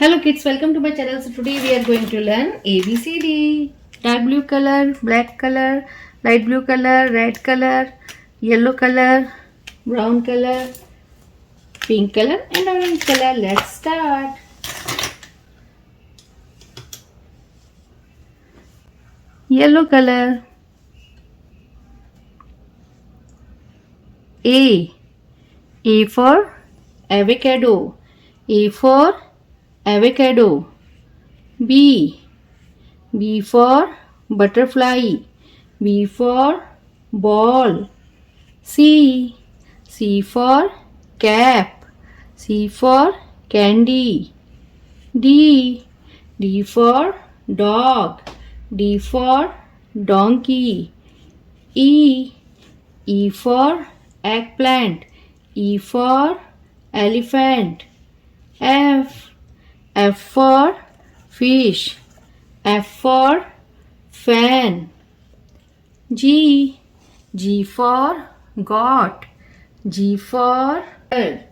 Hello kids, welcome to my channel. So today we are going to learn ABCD. Dark blue color, black color, light blue color, red color, yellow color, brown color, pink color and orange color. Let's start. Yellow color. A for avocado. A for avocado. B for butterfly. B for ball. C for cap. C for candy. D for dog. D for donkey. E for eggplant. E for elephant. F for fish. F for fan. G for goat. G for bird.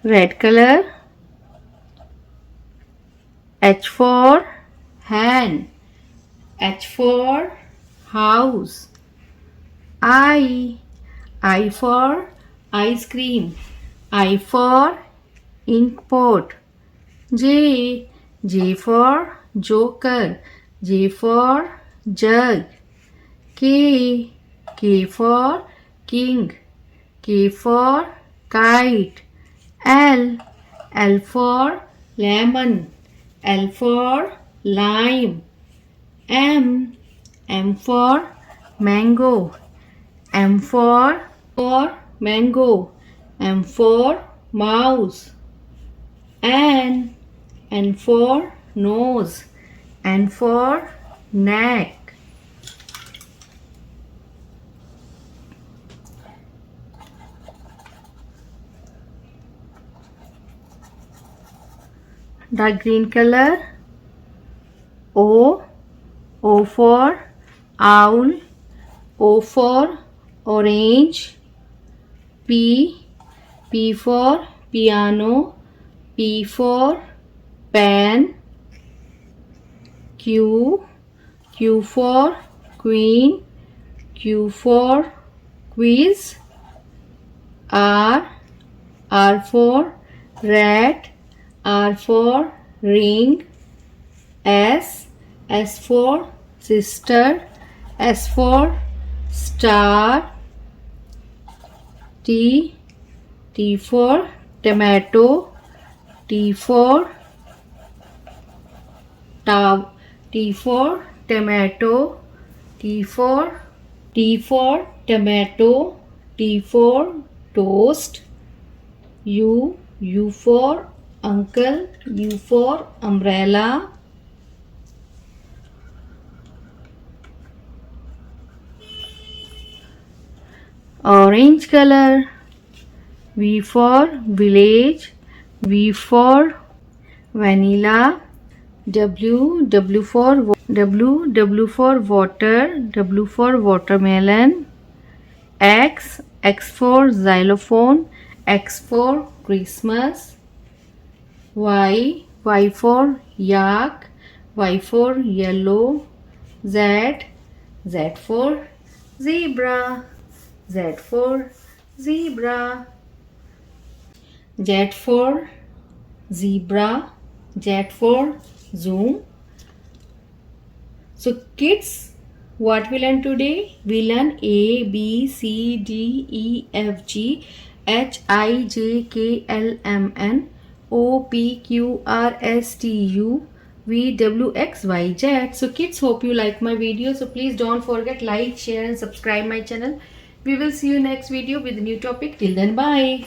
Red color. H for hen. H for house. I for ice cream. I for ink pot. J for joker. J for jug. K for king. K for kite. L for lemon. L for lime. M for mango. M for mango. M for mouse. N for nose. N for neck. Dark green color. O for owl. O for orange. P for piano. P for pen. Q for queen. Q for quiz. R for rat. R for ring. S for sister. S for star. T for tomato. T for tomato. T for tomato. T for toast. U for uncle. U for umbrella. Orange color. V for village. V for vanilla. W for water. W for watermelon. X for xylophone. X for Christmas. Y for yak. Y for yellow. Z for zebra. Z for zebra. Z for zebra. Z for zoom. So kids, what we learn today? We learn A, B, C, D, E, F, G, H, I, J, K, L, M, N, O, P, Q, R, S, T, U, V, W, X, Y, Z. So kids, hope you like my video. So please don't forget like, share and subscribe my channel. We will see you next video with a new topic. Till then, bye.